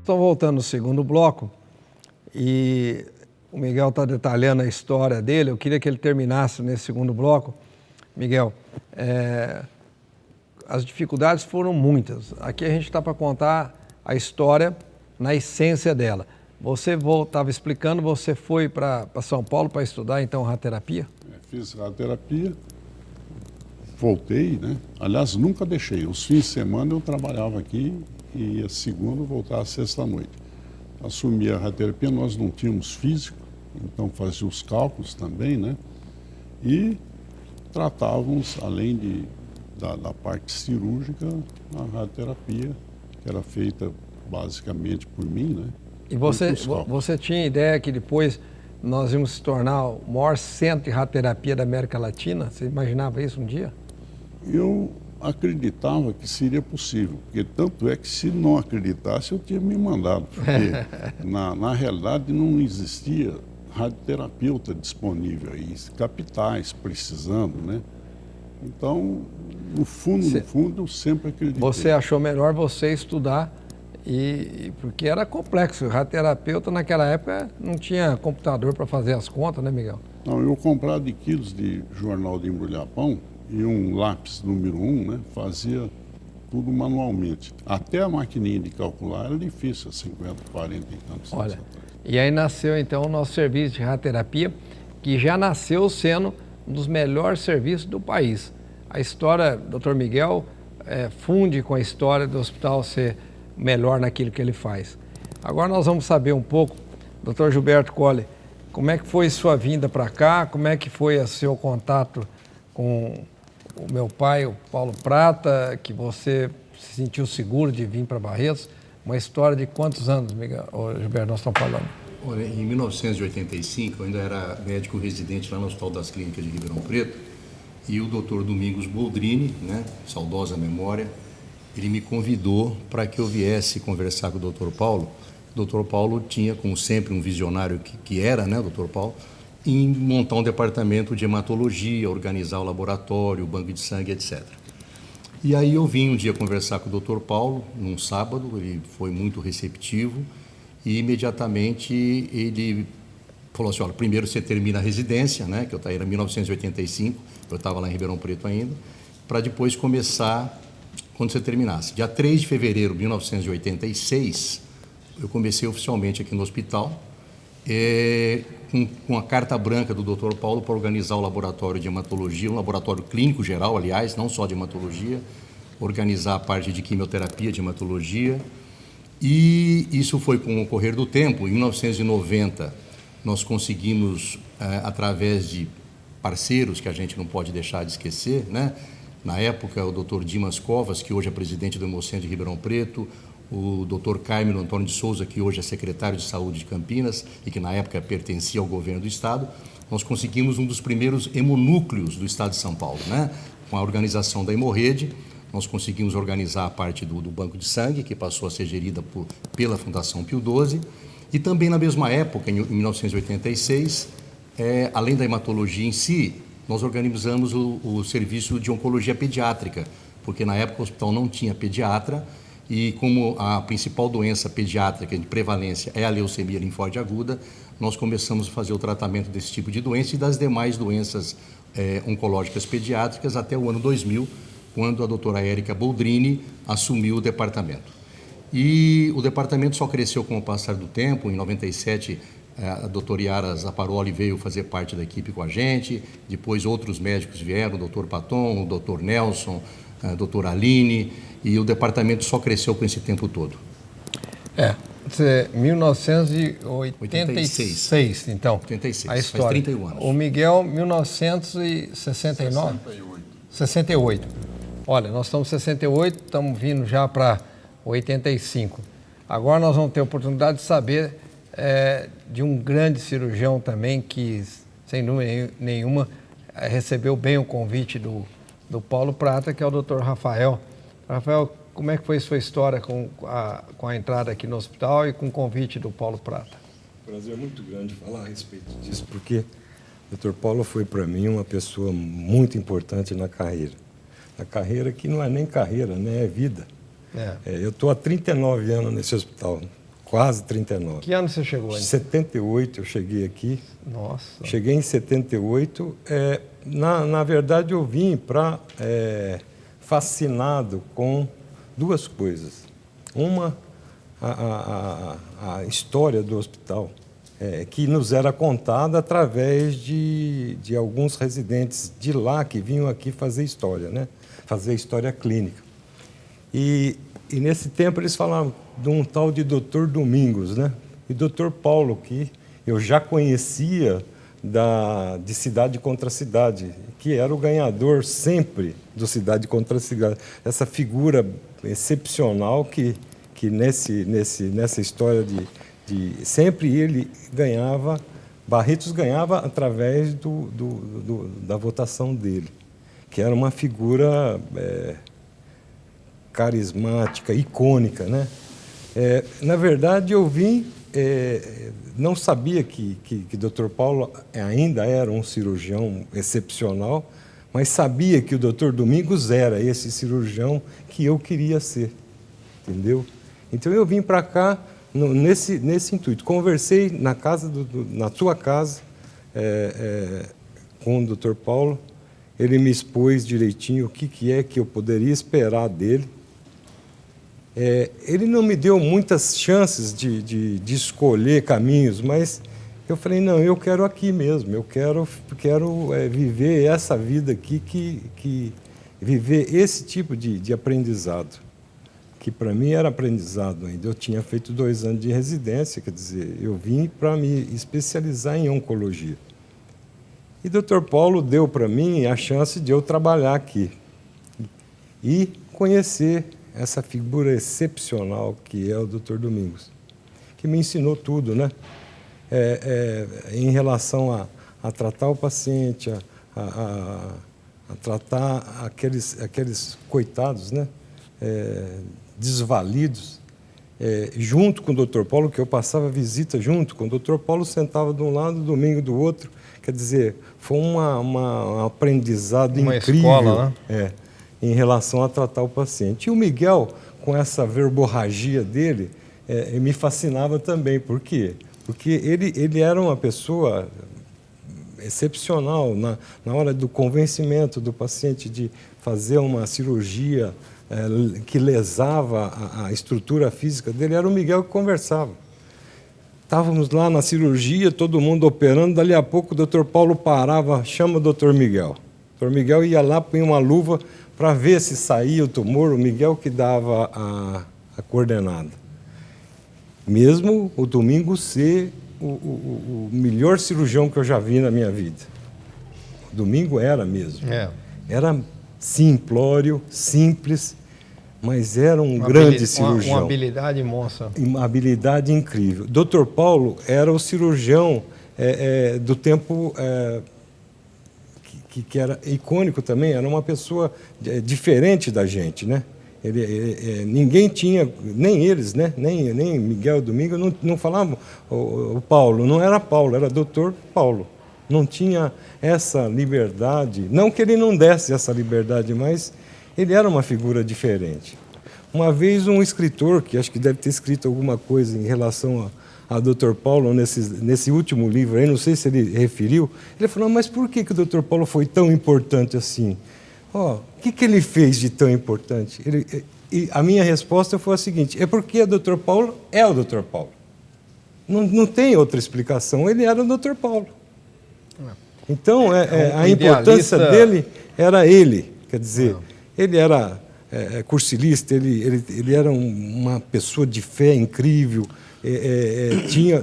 Estou voltando no segundo bloco e o Miguel está detalhando a história dele. Eu queria que ele terminasse nesse segundo bloco. Miguel, as dificuldades foram muitas. Aqui a gente está para contar a história na essência dela. Você estava explicando, você foi para São Paulo para estudar, então, radioterapia? Fiz radioterapia, voltei, né? Aliás, nunca deixei. Os fins de semana eu trabalhava aqui e a segunda voltava sexta-noite. Assumi a radioterapia, nós não tínhamos físico, então fazia os cálculos também, né? E tratávamos, além da parte cirúrgica, a radioterapia, que era feita basicamente por mim, né? E você tinha ideia que depois nós íamos se tornar o maior centro de radioterapia da América Latina? Você imaginava isso um dia? Eu acreditava que seria possível, porque tanto é que se não acreditasse eu tinha me mandado, porque na realidade não existia radioterapeuta disponível aí, capitais precisando, né? Então, no fundo, eu sempre acreditei. Você achou melhor você estudar, porque era complexo. O radioterapeuta naquela época não tinha computador para fazer as contas, né, Miguel? Não, eu comprava de quilos de jornal de embrulhar pão e um lápis número 1, né? Fazia tudo manualmente. Até a maquininha de calcular era difícil, 50, 40 e tantos anos atrás. E aí nasceu então o nosso serviço de radioterapia, que já nasceu sendo um dos melhores serviços do país. A história, Dr. Miguel, funde com a história do hospital ser melhor naquilo que ele faz. Agora nós vamos saber um pouco, Dr. Gilberto Colli, como é que foi sua vinda para cá, como é que foi o seu contato com o meu pai, o Paulo Prata, que você se sentiu seguro de vir para Barretos. Uma história de quantos anos, Miguel, Gilberto, nós estamos falando? Olha, em 1985, eu ainda era médico residente lá no Hospital das Clínicas de Ribeirão Preto, e o Dr. Domingos Boldrini, né, saudosa memória, ele me convidou para que eu viesse conversar com o Dr. Paulo. O Dr. Paulo tinha, como sempre, um visionário que era, né, o Dr. Paulo, em montar um departamento de hematologia, organizar o laboratório, o banco de sangue, etc. E aí eu vim um dia conversar com o Dr. Paulo, num sábado, ele foi muito receptivo e imediatamente ele falou assim, olha, primeiro você termina a residência, né, que era 1985, eu estava lá em Ribeirão Preto ainda, para depois começar quando você terminasse. Dia 3 de fevereiro de 1986, eu comecei oficialmente aqui no hospital, com a carta branca do Dr. Paulo para organizar o laboratório de hematologia, um laboratório clínico geral, aliás, não só de hematologia, organizar a parte de quimioterapia de hematologia. E isso foi com o correr do tempo. Em 1990, nós conseguimos, através de parceiros que a gente não pode deixar de esquecer, né? Na época, o Dr. Dimas Covas, que hoje é presidente do Hemocentro de Ribeirão Preto, o Dr. Carmelo Antônio de Souza, que hoje é secretário de Saúde de Campinas e que na época pertencia ao governo do Estado, nós conseguimos um dos primeiros hemonúcleos do Estado de São Paulo, né? Com a organização da Hemorrede, nós conseguimos organizar a parte do banco de sangue, que passou a ser gerida pela Fundação Pio XII, e também na mesma época, em 1986, além da hematologia em si, nós organizamos o serviço de oncologia pediátrica, porque na época o hospital não tinha pediatra, e como a principal doença pediátrica de prevalência é a leucemia linfóide aguda, nós começamos a fazer o tratamento desse tipo de doença e das demais doenças oncológicas pediátricas até o ano 2000, quando a doutora Érica Boldrini assumiu o departamento. E o departamento só cresceu com o passar do tempo. Em 97, a doutora Yara Zaparoli veio fazer parte da equipe com a gente, depois outros médicos vieram, o doutor Paton, o doutor Nelson, a doutora Aline, e o departamento só cresceu com esse tempo todo. 1986, então. 86, a história. faz 31 anos. O Miguel, 1969? 68. Olha, nós estamos em 68, estamos vindo já para 85. Agora nós vamos ter a oportunidade de saber de um grande cirurgião também que, sem dúvida nenhuma, recebeu bem o convite do Paulo Prata, que é o Dr. Rafael. Rafael, como é que foi sua história com a entrada aqui no hospital e com o convite do Paulo Prata? Prazer muito grande falar a respeito disso, porque o Dr. Paulo foi para mim uma pessoa muito importante na carreira. Na carreira que não é nem carreira, né? É vida. Eu estou há 39 anos nesse hospital. quase 39. Que ano você chegou Em aí? 78 eu cheguei aqui. Nossa. Cheguei em 78. Na verdade, eu vim fascinado com duas coisas. Uma, a história do hospital, que nos era contada através de alguns residentes de lá que vinham aqui fazer história, né? Fazer história clínica. E nesse tempo eles falavam de um tal de Dr. Domingos, né? E Dr. Paulo, que eu já conhecia de Cidade contra Cidade, que era o ganhador sempre do Cidade contra Cidade. Essa figura excepcional que nessa história sempre ele ganhava, Barretos ganhava através da votação dele, que era uma figura carismática, icônica, né? Na verdade, eu vim, não sabia que Dr. Paulo ainda era um cirurgião excepcional, mas sabia que o Dr. Domingos era esse cirurgião que eu queria ser, entendeu? Então eu vim para cá nesse intuito. Conversei na sua casa com o Dr. Paulo. Ele me expôs direitinho o que é que eu poderia esperar dele. Ele não me deu muitas chances de escolher caminhos, mas eu falei, não, eu quero aqui mesmo, eu quero viver essa vida aqui, viver esse tipo de aprendizado, que para mim era aprendizado ainda. Eu tinha feito 2 anos de residência, quer dizer, eu vim para me especializar em oncologia. E o Dr. Paulo deu para mim a chance de eu trabalhar aqui e conhecer essa figura excepcional que é o Dr. Domingos, que me ensinou tudo, né? Em relação a tratar o paciente, a tratar aqueles coitados, né? Desvalidos, junto com o Dr. Paulo, que eu passava visita junto com o Dr. Paulo, sentava de um lado, domingo do outro. Quer dizer, foi um aprendizado incrível. Uma escola, né? Em relação a tratar o paciente. E o Miguel, com essa verborragia dele, me fascinava também. Por quê? Porque ele era uma pessoa excepcional na hora do convencimento do paciente de fazer uma cirurgia que lesava a estrutura física dele. Era o Miguel que conversava. Estávamos lá na cirurgia, todo mundo operando, dali a pouco o Dr. Paulo parava, chama o Dr. Miguel. O Dr. Miguel ia lá, punha uma luva para ver se saía o tumor, o Miguel que dava a coordenada. Mesmo o Domingos ser o melhor cirurgião que eu já vi na minha vida. O Domingo era mesmo. Era simplório, simples, mas era um grande cirurgião. Uma habilidade monstra. Uma habilidade incrível. Dr. Paulo era o cirurgião do tempo que era icônico também, era uma pessoa diferente da gente, né? Ninguém tinha, nem eles, né? nem Miguel e Domingo, não falavam o Paulo, não era Paulo, era Dr. Paulo. Não tinha essa liberdade, não que ele não desse essa liberdade, mas ele era uma figura diferente. Uma vez um escritor, que acho que deve ter escrito alguma coisa em relação a Dr. Paulo, nesse último livro, aí, não sei se ele referiu, ele falou, mas por que o Dr. Paulo foi tão importante assim? O que ele fez de tão importante? E a minha resposta foi a seguinte, é porque o Dr. Paulo é o Dr. Paulo. Não tem outra explicação, ele era o Dr. Paulo. Então, a importância dele era ele, quer dizer, ele era cursilista, ele era uma pessoa de fé incrível,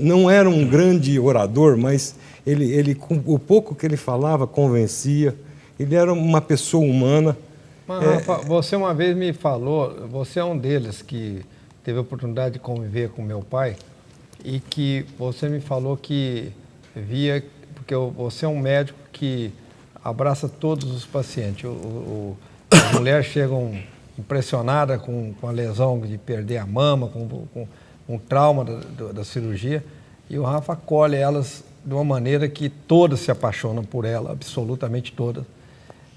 não era um grande orador, mas ele com o pouco que ele falava convencia, ele era uma pessoa humana. Mas, Rafa, você uma vez me falou, você é um deles que teve a oportunidade de conviver com meu pai e que você me falou que via, porque você é um médico que abraça todos os pacientes. As mulheres chegam impressionadas com a lesão de perder a mama, com um trauma da cirurgia, e o Rafa acolhe elas de uma maneira que todas se apaixonam por ela, absolutamente todas.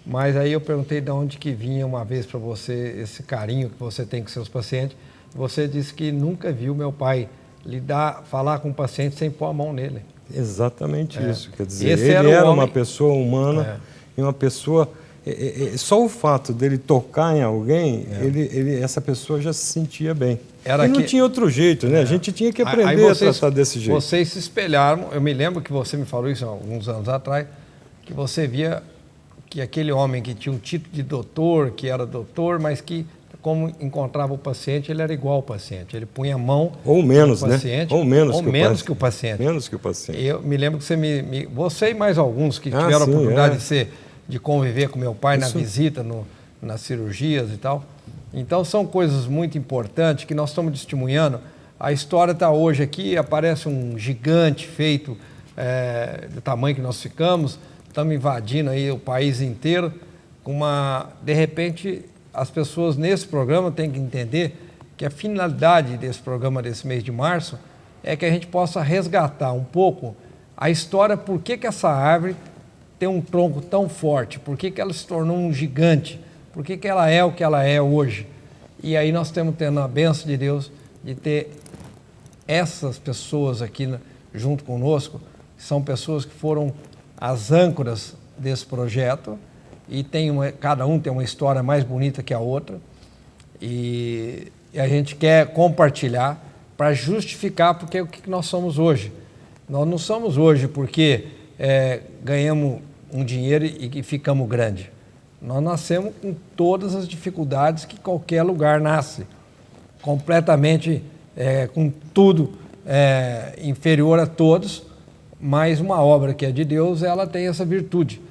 Mas aí eu perguntei de onde que vinha uma vez para você esse carinho que você tem com seus pacientes. Você disse que nunca viu meu pai falar com o paciente sem pôr a mão nele. Exatamente isso. Quer dizer, Esse ele era uma pessoa humana e uma pessoa... só o fato dele tocar em alguém, essa pessoa já se sentia bem. E não tinha outro jeito, né? A gente tinha que aprender a tratar desse jeito. Vocês se espelharam, eu me lembro que você me falou isso há alguns anos atrás, que você via que aquele homem que tinha um título de doutor, que era doutor, mas que, como encontrava o paciente, ele era igual ao paciente. Ele punha a mão ou menos, no paciente, né? Ou menos que o paciente. Menos que o paciente. Eu me lembro que você e mais alguns que tiveram a oportunidade de conviver com meu pai na visita, nas cirurgias e tal. Então, são coisas muito importantes que nós estamos testemunhando. A história está hoje aqui, aparece um gigante feito do tamanho que nós ficamos, estamos invadindo aí o país inteiro. De repente, as pessoas nesse programa têm que entender que a finalidade desse programa desse mês de março é que a gente possa resgatar um pouco a história, por que essa árvore tem um tronco tão forte, por que ela se tornou um gigante, por que ela é o que ela é hoje. E aí nós estamos tendo a bênção de Deus de ter essas pessoas aqui junto conosco, que são pessoas que foram as âncoras desse projeto e cada um tem uma história mais bonita que a outra e a gente quer compartilhar para justificar porque o que nós somos hoje. Nós não somos hoje porque ganhamos um dinheiro e ficamos grandes. Nós nascemos com todas as dificuldades que qualquer lugar nasce, completamente com tudo inferior a todos, mas uma obra que é de Deus, ela tem essa virtude.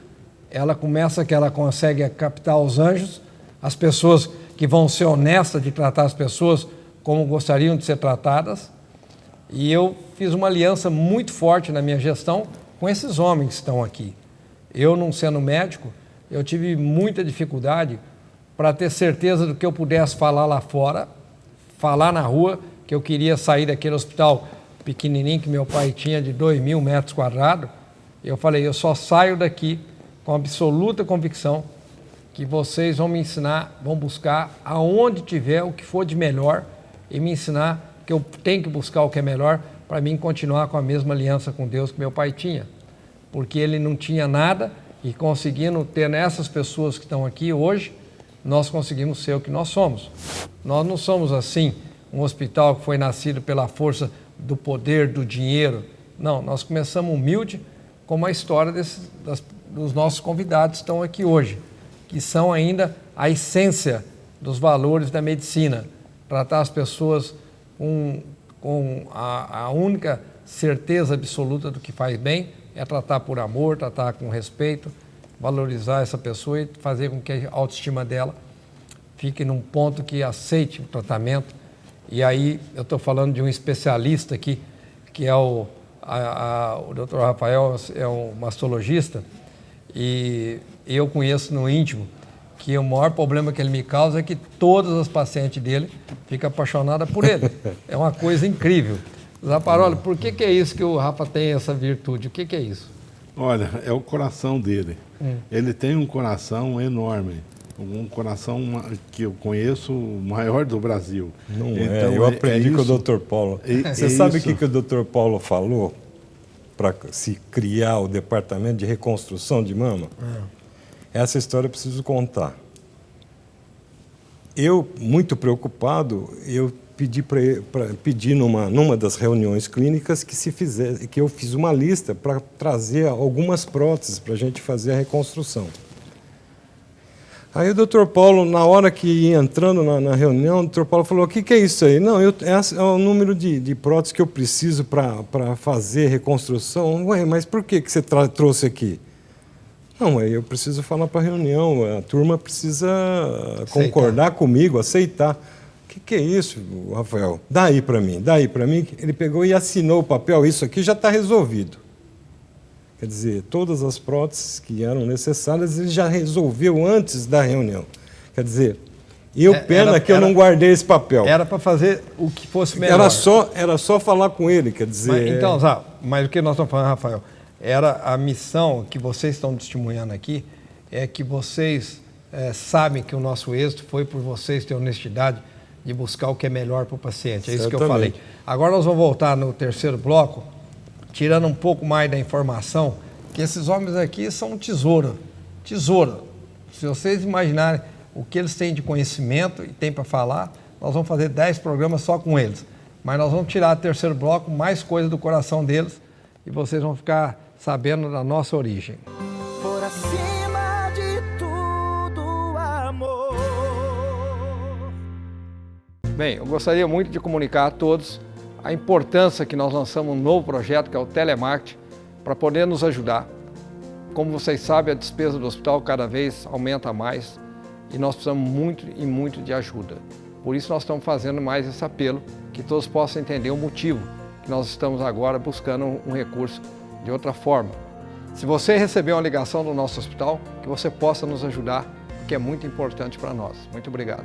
Ela começa que ela consegue captar os anjos, as pessoas que vão ser honestas de tratar as pessoas como gostariam de ser tratadas, e eu fiz uma aliança muito forte na minha gestão com esses homens que estão aqui. Eu, não sendo médico, eu tive muita dificuldade para ter certeza do que eu pudesse falar lá fora, falar na rua, que eu queria sair daquele hospital pequenininho que meu pai tinha de 2.000 metros quadrados. Eu falei, eu só saio daqui com absoluta convicção que vocês vão me ensinar, vão buscar aonde tiver o que for de melhor e me ensinar que eu tenho que buscar o que é melhor para mim continuar com a mesma aliança com Deus que meu pai tinha. Porque ele não tinha nada e conseguindo ter nessas pessoas que estão aqui hoje, nós conseguimos ser o que nós somos. Nós não somos assim, um hospital que foi nascido pela força do poder, do dinheiro. Não, nós começamos humilde, como a história dos nossos convidados que estão aqui hoje, que são ainda a essência dos valores da medicina. Tratar as pessoas com a única certeza absoluta do que faz bem, é tratar por amor, tratar com respeito, valorizar essa pessoa e fazer com que a autoestima dela fique num ponto que aceite o tratamento. E aí eu estou falando de um especialista aqui, que é o Dr. Rafael, é um mastologista, e eu conheço no íntimo que o maior problema que ele me causa é que todas as pacientes dele ficam apaixonadas por ele. É uma coisa incrível. Zaparoli, por que é isso que o Rafa tem essa virtude? O que é isso? Olha, é o coração dele. Ele tem um coração enorme. Um coração que eu conheço o maior do Brasil. Não então, eu aprendi com o Dr. Paulo. Você sabe o que o Dr. Paulo falou para se criar o departamento de reconstrução de mama? Essa história eu preciso contar. Eu, muito preocupado, eu pedi numa das reuniões clínicas que eu fiz uma lista para trazer algumas próteses para a gente fazer a reconstrução. Aí o Dr. Paulo, na hora que ia entrando na reunião, o Dr. Paulo falou, o que é isso aí? Não, é o número de próteses que eu preciso para fazer reconstrução. Ué, mas por que você trouxe aqui? Não, eu preciso falar para a reunião, a turma precisa concordar comigo, aceitar. O que é isso, Rafael? Dá aí para mim. Ele pegou e assinou o papel, isso aqui já está resolvido. Quer dizer, todas as próteses que eram necessárias, ele já resolveu antes da reunião. Quer dizer, pena que eu não guardei esse papel. Era para fazer o que fosse melhor. Era só falar com ele, quer dizer... Mas o que nós estamos falando, Rafael, era a missão que vocês estão testemunhando aqui, é que vocês sabem que o nosso êxito foi por vocês ter honestidade de buscar o que é melhor para o paciente. É isso que eu Certamente. falei. Agora nós vamos voltar no terceiro bloco, tirando um pouco mais da informação, que esses homens aqui são um tesouro. Tesouro. Se vocês imaginarem o que eles têm de conhecimento e têm para falar, nós vamos fazer 10 programas só com eles. Mas nós vamos tirar do terceiro bloco mais coisas do coração deles e vocês vão ficar sabendo da nossa origem. Por acima de tudo, amor. Bem, eu gostaria muito de comunicar a todos a importância que nós lançamos um novo projeto, que é o Telemarketing, para poder nos ajudar. Como vocês sabem, a despesa do hospital cada vez aumenta mais e nós precisamos muito e muito de ajuda. Por isso nós estamos fazendo mais esse apelo, que todos possam entender o motivo que nós estamos agora buscando um recurso de outra forma. Se você receber uma ligação do nosso hospital, que você possa nos ajudar, que é muito importante para nós. Muito obrigado.